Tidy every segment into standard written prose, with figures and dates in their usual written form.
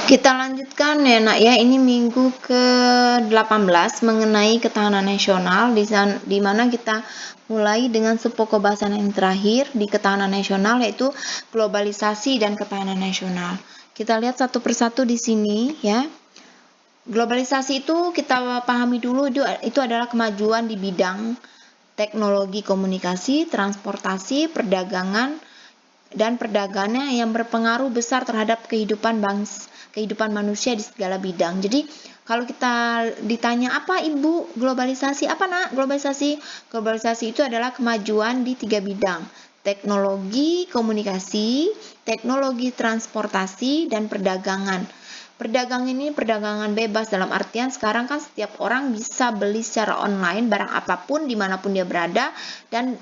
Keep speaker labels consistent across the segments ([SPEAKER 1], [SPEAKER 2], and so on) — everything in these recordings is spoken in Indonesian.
[SPEAKER 1] Kita lanjutkan ya nak ya, ini minggu ke-18 mengenai ketahanan nasional, di mana kita mulai dengan subpokok bahasan yang terakhir di ketahanan nasional, yaitu globalisasi dan ketahanan nasional. Kita lihat satu persatu di sini ya. Globalisasi itu kita pahami dulu, itu adalah kemajuan di bidang teknologi komunikasi, transportasi, perdagangan, dan perdagangannya yang berpengaruh besar terhadap kehidupan manusia di segala bidang. Jadi kalau kita ditanya apa Ibu globalisasi, apa nak globalisasi? Globalisasi itu adalah kemajuan di 3 bidang: teknologi komunikasi, teknologi transportasi, dan perdagangan. Perdagangan ini perdagangan bebas, dalam artian sekarang kan setiap orang bisa beli secara online barang apapun dimanapun dia berada, dan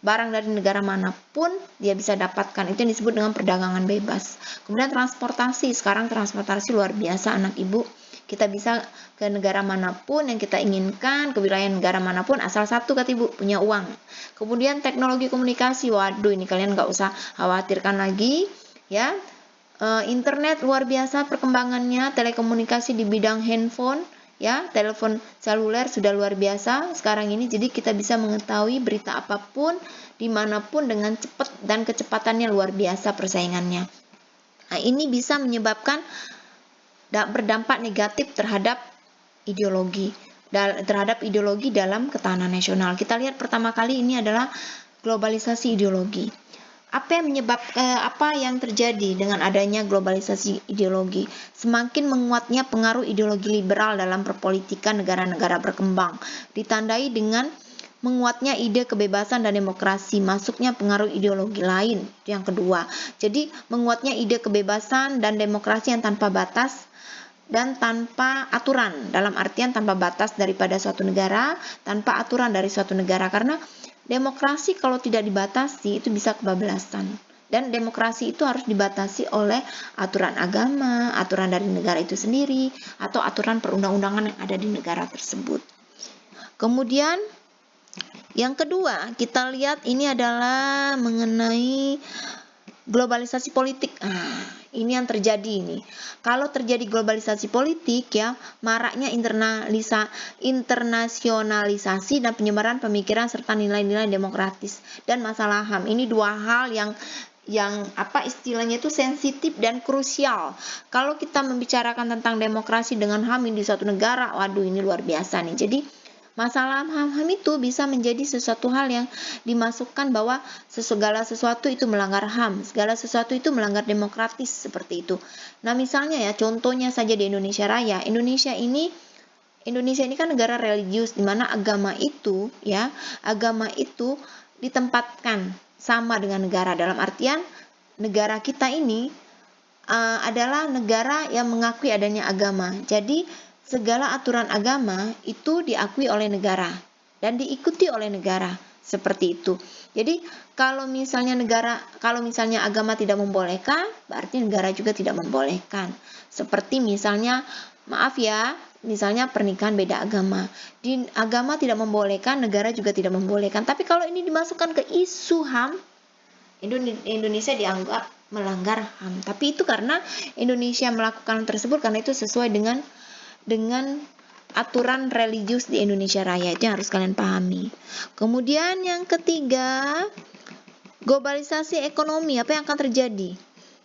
[SPEAKER 1] barang dari negara manapun dia bisa dapatkan. Itu yang disebut dengan perdagangan bebas. Kemudian transportasi, sekarang transportasi luar biasa anak ibu. Kita bisa ke negara manapun yang kita inginkan, ke wilayah negara manapun, asal satu kata ibu, punya uang. Kemudian teknologi komunikasi, waduh ini kalian nggak usah khawatirkan lagi ya. Internet luar biasa perkembangannya, telekomunikasi di bidang handphone ya, telepon seluler sudah luar biasa sekarang ini. Jadi kita bisa mengetahui berita apapun dimanapun dengan cepat, dan kecepatannya luar biasa persaingannya. Nah, ini bisa menyebabkan berdampak negatif terhadap ideologi dalam ketahanan nasional. Kita lihat pertama kali ini adalah globalisasi ideologi. Apa yang terjadi dengan adanya globalisasi ideologi? Semakin menguatnya pengaruh ideologi liberal dalam perpolitikan negara-negara berkembang, ditandai dengan menguatnya ide kebebasan dan demokrasi, masuknya pengaruh ideologi lain. Yang kedua, jadi menguatnya ide kebebasan dan demokrasi yang tanpa batas dan tanpa aturan, dalam artian tanpa batas daripada suatu negara, tanpa aturan dari suatu negara, karena demokrasi kalau tidak dibatasi itu bisa kebablasan. Dan demokrasi itu harus dibatasi oleh aturan agama, aturan dari negara itu sendiri, atau aturan perundang-undangan yang ada di negara tersebut. Kemudian yang kedua, kita lihat ini adalah mengenai globalisasi politik. Ini yang terjadi ini. Kalau terjadi globalisasi politik ya, maraknya internasionalisasi dan penyebaran pemikiran serta nilai-nilai demokratis dan masalah HAM. Ini dua hal yang istilahnya itu sensitif dan krusial. Kalau kita membicarakan tentang demokrasi dengan HAM di suatu negara, waduh ini luar biasa nih. Jadi masalah HAM itu bisa menjadi sesuatu hal yang dimasukkan bahwa segala sesuatu itu melanggar HAM, segala sesuatu itu melanggar demokratis, seperti itu. Nah misalnya ya, contohnya saja di Indonesia Raya. Indonesia ini kan negara religius, di mana agama itu ditempatkan sama dengan negara, dalam artian negara kita ini adalah negara yang mengakui adanya agama. Jadi segala aturan agama itu diakui oleh negara dan diikuti oleh negara, seperti itu. Jadi kalau misalnya agama tidak membolehkan, berarti negara juga tidak membolehkan. Seperti misalnya, maaf ya, misalnya pernikahan beda agama. Di agama tidak membolehkan, negara juga tidak membolehkan. Tapi kalau ini dimasukkan ke isu HAM, Indonesia dianggap melanggar HAM. Tapi itu karena Indonesia melakukan tersebut karena itu sesuai dengan aturan religius di Indonesia Raya. Itu yang harus kalian pahami. Kemudian yang ketiga, globalisasi ekonomi. Apa yang akan terjadi?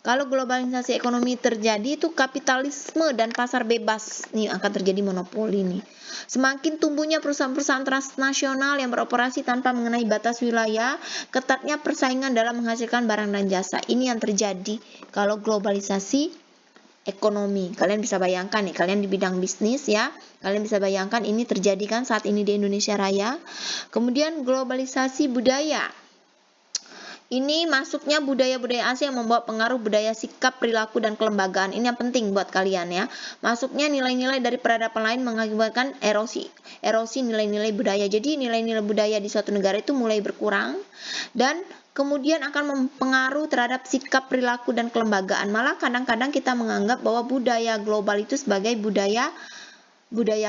[SPEAKER 1] Kalau globalisasi ekonomi terjadi, itu kapitalisme dan pasar bebas nih akan terjadi, monopoli nih. Semakin tumbuhnya perusahaan-perusahaan transnasional yang beroperasi tanpa mengenai batas wilayah, ketatnya persaingan dalam menghasilkan barang dan jasa. Ini yang terjadi kalau globalisasi ekonomi. Kalian bisa bayangkan nih, kalian di bidang bisnis ya, kalian bisa bayangkan ini terjadi kan saat ini di Indonesia Raya. Kemudian globalisasi budaya. Ini masuknya budaya-budaya asing yang membawa pengaruh budaya, sikap, perilaku, dan kelembagaan. Ini yang penting buat kalian ya. Masuknya nilai-nilai dari peradaban lain mengakibatkan erosi nilai-nilai budaya. Jadi nilai-nilai budaya di suatu negara itu mulai berkurang, dan kemudian akan mempengaruhi terhadap sikap, perilaku, dan kelembagaan. Malah kadang-kadang kita menganggap bahwa budaya global itu sebagai budaya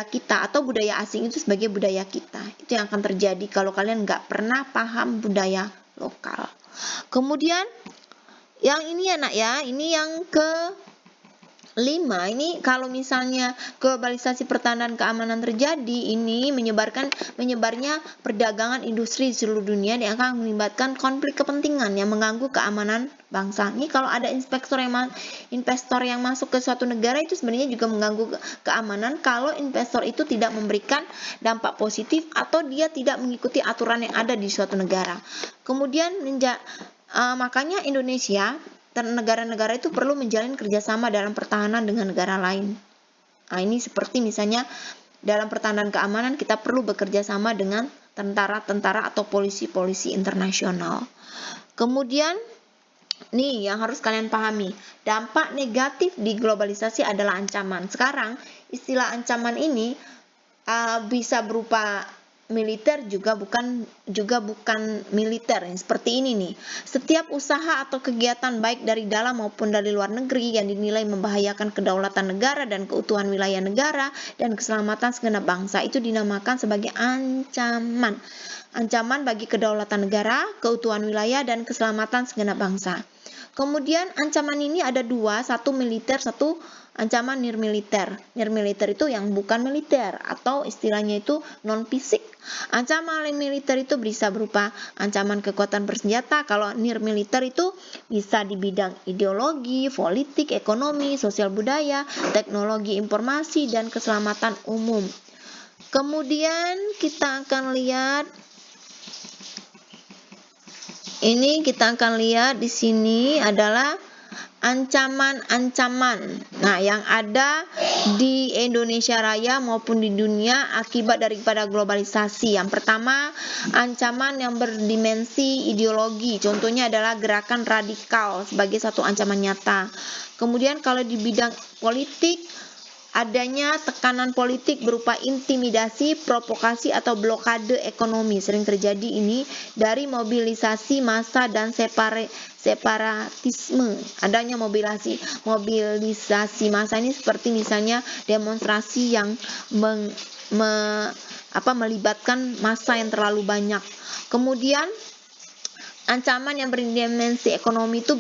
[SPEAKER 1] kita, atau budaya asing itu sebagai budaya kita. Itu yang akan terjadi kalau kalian nggak pernah paham budaya lokal. Kemudian yang ini ya nak ya, ini yang 5, ini kalau misalnya globalisasi pertahanan keamanan terjadi, ini menyebarnya perdagangan industri di seluruh dunia yang akan melibatkan konflik kepentingan yang mengganggu keamanan bangsa. Ini kalau ada investor yang masuk ke suatu negara itu sebenarnya juga mengganggu keamanan kalau investor itu tidak memberikan dampak positif atau dia tidak mengikuti aturan yang ada di suatu negara. Kemudian makanya Indonesia dan negara-negara itu perlu menjalin kerjasama dalam pertahanan dengan negara lain. Nah, ini seperti misalnya dalam pertahanan keamanan kita perlu bekerja sama dengan tentara-tentara atau polisi-polisi internasional. Kemudian, nih yang harus kalian pahami, dampak negatif di globalisasi adalah ancaman. Sekarang istilah ancaman ini bisa berupa militer juga bukan militer, seperti ini nih. Setiap usaha atau kegiatan baik dari dalam maupun dari luar negeri yang dinilai membahayakan kedaulatan negara dan keutuhan wilayah negara dan keselamatan segenap bangsa itu dinamakan sebagai ancaman. Ancaman bagi kedaulatan negara, keutuhan wilayah dan keselamatan segenap bangsa. Kemudian ancaman ini ada dua, satu militer, satu ancaman nirmiliter. Nirmiliter itu yang bukan militer atau istilahnya itu non-fisik. Ancaman militer itu bisa berupa ancaman kekuatan bersenjata. Kalau nirmiliter itu bisa di bidang ideologi, politik, ekonomi, sosial budaya, teknologi informasi, dan keselamatan umum. Kemudian kita akan lihat di sini adalah ancaman-ancaman. Nah, yang ada di Indonesia Raya maupun di dunia akibat daripada globalisasi. Yang pertama, ancaman yang berdimensi ideologi. Contohnya adalah gerakan radikal sebagai satu ancaman nyata. Kemudian kalau di bidang politik, adanya tekanan politik berupa intimidasi, provokasi, atau blokade ekonomi. Sering terjadi ini dari mobilisasi massa dan separatisme. Adanya mobilisasi massa ini seperti misalnya demonstrasi yang melibatkan massa yang terlalu banyak. Kemudian ancaman yang berdimensi ekonomi itu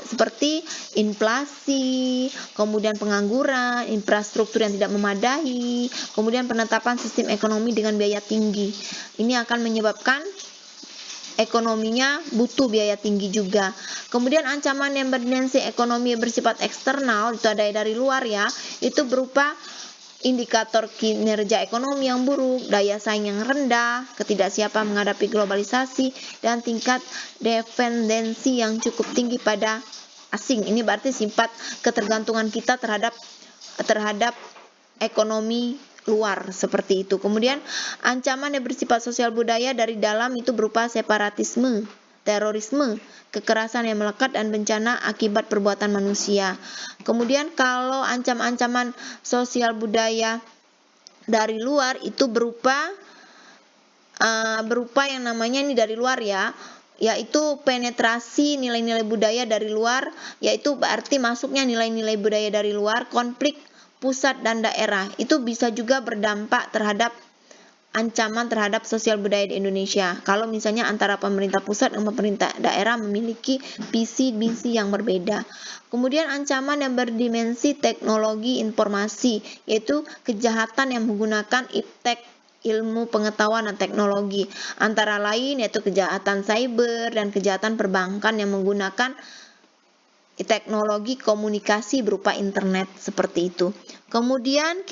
[SPEAKER 1] seperti inflasi, kemudian pengangguran, infrastruktur yang tidak memadai, kemudian penetapan sistem ekonomi dengan biaya tinggi. Ini akan menyebabkan ekonominya butuh biaya tinggi juga. Kemudian ancaman yang berdimensi ekonomi bersifat eksternal, itu ada dari luar ya, itu berupa indikator kinerja ekonomi yang buruk, daya saing yang rendah, ketidaksiapan menghadapi globalisasi, dan tingkat dependensi yang cukup tinggi pada asing. Ini berarti sifat ketergantungan kita terhadap ekonomi luar, seperti itu. Kemudian ancaman yang bersifat sosial budaya dari dalam itu berupa separatisme, terorisme, kekerasan yang melekat, dan bencana akibat perbuatan manusia. Kemudian kalau ancaman-ancaman sosial budaya dari luar itu berupa yang namanya ini dari luar ya, yaitu penetrasi nilai-nilai budaya dari luar, yaitu berarti masuknya nilai-nilai budaya dari luar, konflik pusat dan daerah. Itu bisa juga berdampak terhadap ancaman terhadap sosial budaya di Indonesia. Kalau misalnya antara pemerintah pusat dan pemerintah daerah memiliki visi misi yang berbeda. Kemudian ancaman yang berdimensi teknologi informasi, yaitu kejahatan yang menggunakan iptek, ilmu pengetahuan dan teknologi. Antara lain yaitu kejahatan cyber dan kejahatan perbankan yang menggunakan teknologi komunikasi berupa internet, seperti itu. Kemudian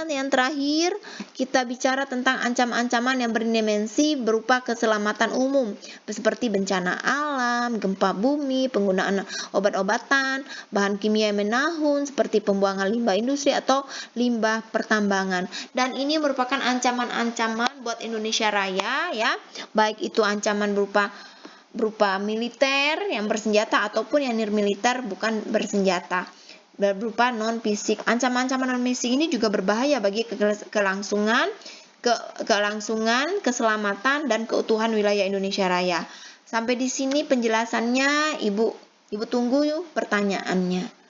[SPEAKER 1] yang terakhir kita bicara tentang ancaman-ancaman yang berdimensi berupa keselamatan umum, seperti bencana alam, gempa bumi, penggunaan obat-obatan, bahan kimia yang menahun seperti pembuangan limbah industri atau limbah pertambangan. Dan ini merupakan ancaman-ancaman buat Indonesia Raya ya, baik itu ancaman berupa militer yang bersenjata ataupun yang nirmiliter bukan bersenjata, berupa non-fisik. Ancaman-ancaman non-fisik ini juga berbahaya bagi kelangsungan, keselamatan, dan keutuhan wilayah Indonesia Raya. Sampai di sini penjelasannya, Ibu tunggu pertanyaannya.